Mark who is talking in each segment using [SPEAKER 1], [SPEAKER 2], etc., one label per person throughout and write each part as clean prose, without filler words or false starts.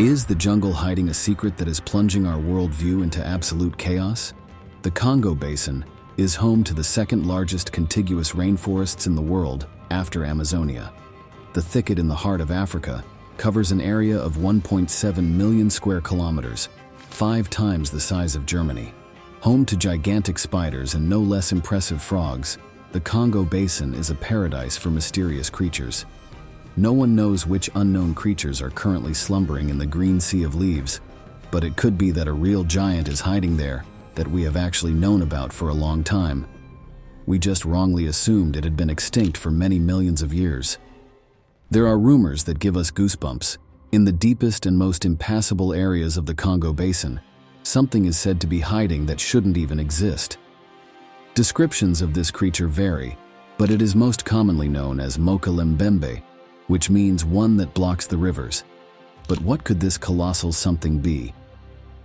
[SPEAKER 1] Is the jungle hiding a secret that is plunging our worldview into absolute chaos? The Congo Basin is home to the second largest contiguous rainforests in the world after Amazonia. The thicket in the heart of Africa covers an area of 1.7 million square kilometers, 5 times the size of Germany. Home to gigantic spiders and no less impressive frogs, the Congo Basin is a paradise for mysterious creatures. No one knows which unknown creatures are currently slumbering in the green sea of leaves, but it could be that a real giant is hiding there that we have actually known about for a long time. We just wrongly assumed it had been extinct for many millions of years. There are rumors that give us goosebumps. In the deepest and most impassable areas of the Congo Basin, something is said to be hiding that shouldn't even exist. Descriptions of this creature vary, but it is most commonly known as Moka-Lembembe, which means one that blocks the rivers. But what could this colossal something be?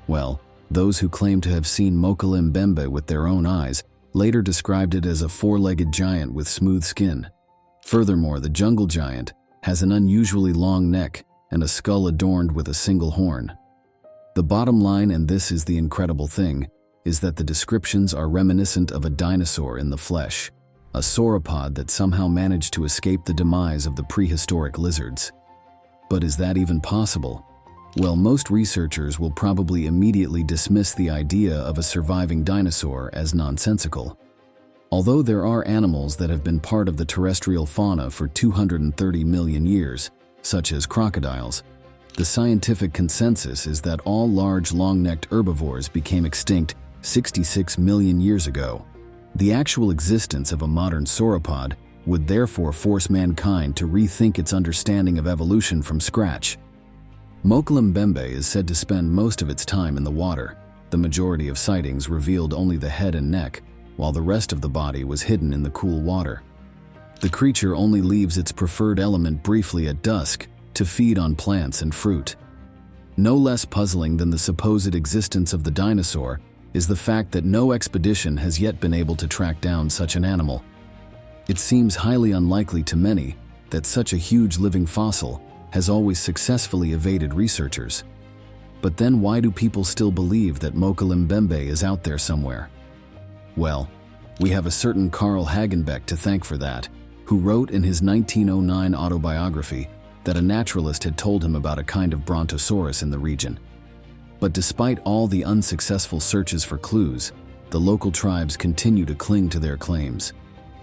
[SPEAKER 1] Well, those who claim to have seen Moka-Lembembe with their own eyes later described it as a 4-legged giant with smooth skin. Furthermore, the jungle giant has an unusually long neck and a skull adorned with a single horn. The bottom line, and this is the incredible thing, is that the descriptions are reminiscent of a dinosaur in the flesh, a sauropod that somehow managed to escape the demise of the prehistoric lizards. But is that even possible? Well, most researchers will probably immediately dismiss the idea of a surviving dinosaur as nonsensical. Although there are animals that have been part of the terrestrial fauna for 230 million years, such as crocodiles, the scientific consensus is that all large long-necked herbivores became extinct 66 million years ago. The actual existence of a modern sauropod would therefore force mankind to rethink its understanding of evolution from scratch. Moka-Lembembe is said to spend most of its time in the water. The majority of sightings revealed only the head and neck, while the rest of the body was hidden in the cool water. The creature only leaves its preferred element briefly at dusk to feed on plants and fruit. No less puzzling than the supposed existence of the dinosaur is the fact that no expedition has yet been able to track down such an animal. It seems highly unlikely to many that such a huge living fossil has always successfully evaded researchers. But then why do people still believe that Moka-Lembembe is out there somewhere? Well, we have a certain Carl Hagenbeck to thank for that, who wrote in his 1909 autobiography that a naturalist had told him about a kind of brontosaurus in the region. But despite all the unsuccessful searches for clues, the local tribes continue to cling to their claims.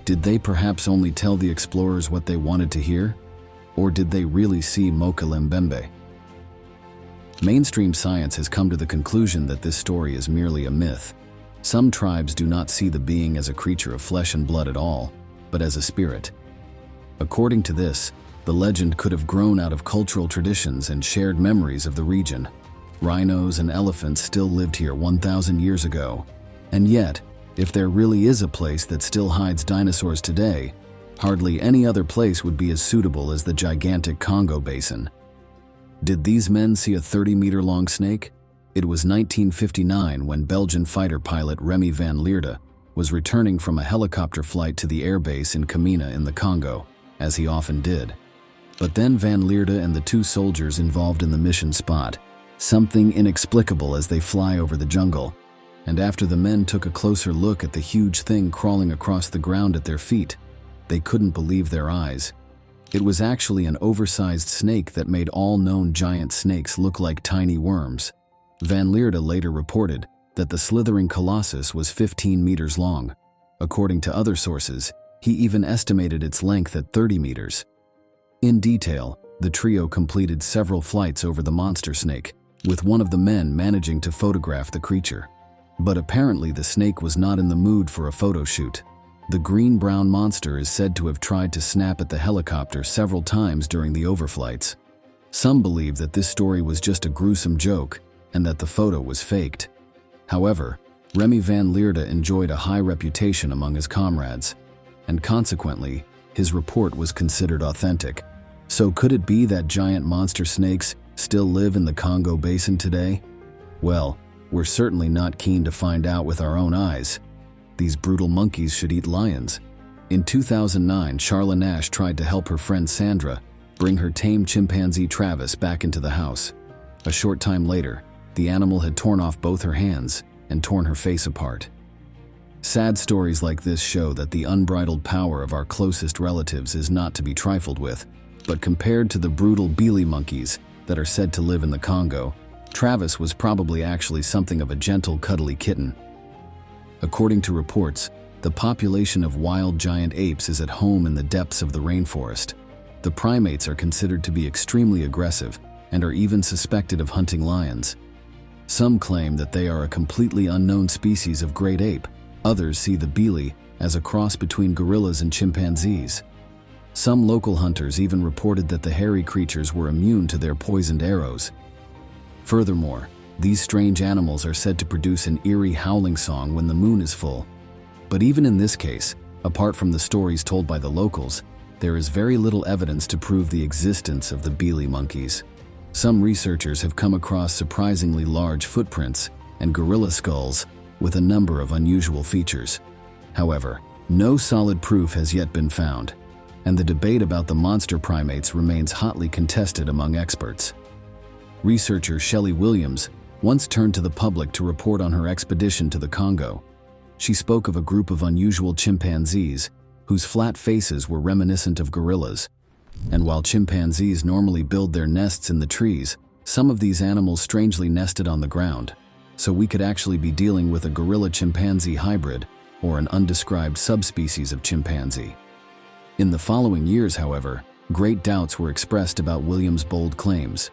[SPEAKER 1] Did they perhaps only tell the explorers what they wanted to hear? Or did they really see Moka-Lembembe? Mainstream science has come to the conclusion that this story is merely a myth. Some tribes do not see the being as a creature of flesh and blood at all, but as a spirit. According to this, the legend could have grown out of cultural traditions and shared memories of the region. Rhinos and elephants still lived here 1,000 years ago. And yet, if there really is a place that still hides dinosaurs today, hardly any other place would be as suitable as the gigantic Congo Basin. Did these men see a 30-meter-long snake? It was 1959 when Belgian fighter pilot Remy van Leerde was returning from a helicopter flight to the airbase in Kamina in the Congo, as he often did. But then van Leerde and the 2 soldiers involved in the mission spot something inexplicable as they fly over the jungle, and after the men took a closer look at the huge thing crawling across the ground at their feet, they couldn't believe their eyes. It was actually an oversized snake that made all known giant snakes look like tiny worms. Van Leerde later reported that the slithering colossus was 15 meters long. According to other sources, he even estimated its length at 30 meters. In detail, the trio completed several flights over the monster snake, with one of the men managing to photograph the creature. But apparently the snake was not in the mood for a photo shoot. The green-brown monster is said to have tried to snap at the helicopter several times during the overflights. Some believe that this story was just a gruesome joke and that the photo was faked. However, Remy van Leerde enjoyed a high reputation among his comrades, and consequently, his report was considered authentic. So could it be that giant monster snakes still live in the Congo Basin today? Well, we're certainly not keen to find out with our own eyes. These brutal monkeys should eat lions. In 2009, Charla Nash tried to help her friend Sandra bring her tame chimpanzee Travis back into the house. A short time later, the animal had torn off both her hands and torn her face apart. Sad stories like this show that the unbridled power of our closest relatives is not to be trifled with, but compared to the brutal Bili monkeys that are said to live in the Congo, Travis was probably actually something of a gentle, cuddly kitten. According to reports, the population of wild giant apes is at home in the depths of the rainforest. The primates are considered to be extremely aggressive and are even suspected of hunting lions. Some claim that they are a completely unknown species of great ape. Others see the Bili as a cross between gorillas and chimpanzees. Some local hunters even reported that the hairy creatures were immune to their poisoned arrows. Furthermore, these strange animals are said to produce an eerie howling song when the moon is full. But even in this case, apart from the stories told by the locals, there is very little evidence to prove the existence of the Bili monkeys. Some researchers have come across surprisingly large footprints and gorilla skulls with a number of unusual features. However, no solid proof has yet been found, and the debate about the monster primates remains hotly contested among experts. Researcher Shelley Williams once turned to the public to report on her expedition to the Congo. She spoke of a group of unusual chimpanzees whose flat faces were reminiscent of gorillas. And while chimpanzees normally build their nests in the trees, some of these animals strangely nested on the ground. So we could actually be dealing with a gorilla-chimpanzee hybrid or an undescribed subspecies of chimpanzee. In the following years, however, great doubts were expressed about Williams' bold claims.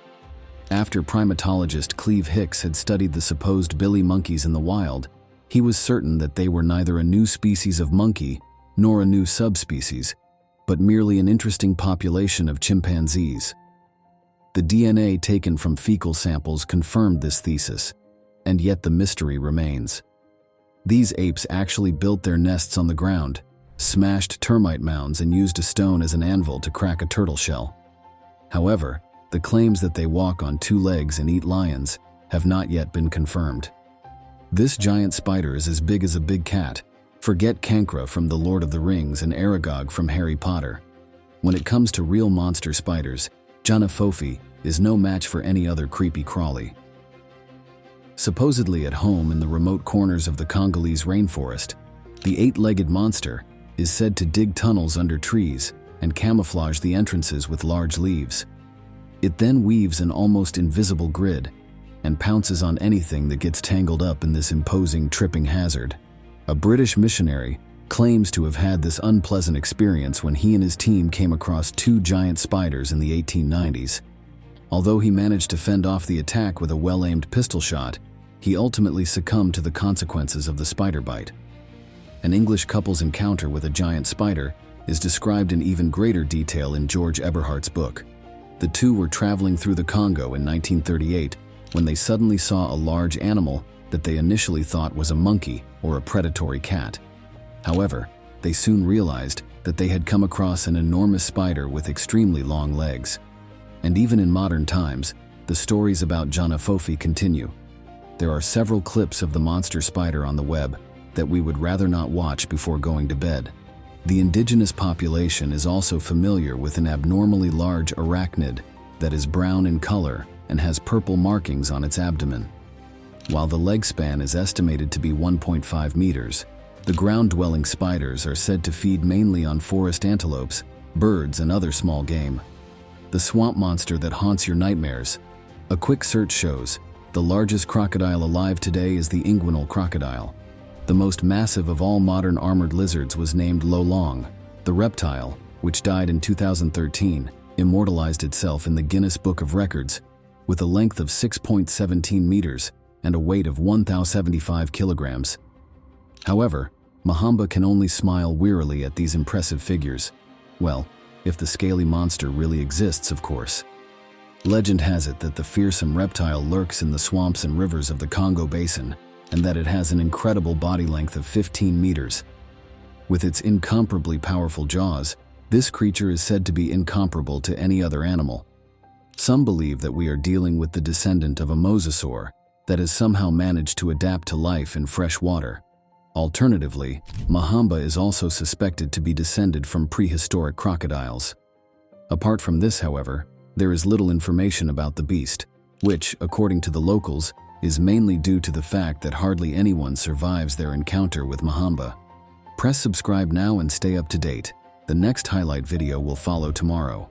[SPEAKER 1] After primatologist Cleve Hicks had studied the supposed Bili monkeys in the wild, he was certain that they were neither a new species of monkey nor a new subspecies, but merely an interesting population of chimpanzees. The DNA taken from fecal samples confirmed this thesis, and yet the mystery remains. These apes actually built their nests on the ground, smashed termite mounds, and used a stone as an anvil to crack a turtle shell. However, the claims that they walk on two legs and eat lions have not yet been confirmed. This giant spider is as big as a big cat. Forget Kankra from The Lord of the Rings and Aragog from Harry Potter. When it comes to real monster spiders, Janafofi is no match for any other creepy crawly. Supposedly at home in the remote corners of the Congolese rainforest, the eight-legged monster is said to dig tunnels under trees and camouflage the entrances with large leaves. It then weaves an almost invisible grid and pounces on anything that gets tangled up in this imposing tripping hazard. A British missionary claims to have had this unpleasant experience when he and his team came across two giant spiders in the 1890s. Although he managed to fend off the attack with a well-aimed pistol shot, he ultimately succumbed to the consequences of the spider bite. An English couple's encounter with a giant spider is described in even greater detail in George Eberhardt's book. The two were traveling through the Congo in 1938 when they suddenly saw a large animal that they initially thought was a monkey or a predatory cat. However, they soon realized that they had come across an enormous spider with extremely long legs. And even in modern times, the stories about Janafofi continue. There are several clips of the monster spider on the web that we would rather not watch before going to bed. The indigenous population is also familiar with an abnormally large arachnid that is brown in color and has purple markings on its abdomen. While the leg span is estimated to be 1.5 meters, the ground-dwelling spiders are said to feed mainly on forest antelopes, birds, and other small game. The swamp monster that haunts your nightmares. A quick search shows the largest crocodile alive today is the inguinal crocodile. The most massive of all modern armored lizards was named Lolong. The reptile, which died in 2013, immortalized itself in the Guinness Book of Records with a length of 6.17 meters and a weight of 1,075 kilograms. However, Mahamba can only smile wearily at these impressive figures. Well, if the scaly monster really exists, of course. Legend has it that the fearsome reptile lurks in the swamps and rivers of the Congo Basin, and that it has an incredible body length of 15 meters. With its incomparably powerful jaws, this creature is said to be incomparable to any other animal. Some believe that we are dealing with the descendant of a mosasaur that has somehow managed to adapt to life in fresh water. Alternatively, Mahamba is also suspected to be descended from prehistoric crocodiles. Apart from this, however, there is little information about the beast. which, according to the locals, is mainly due to the fact that hardly anyone survives their encounter with Mahamba. Press subscribe now and stay up to date. The next highlight video will follow tomorrow.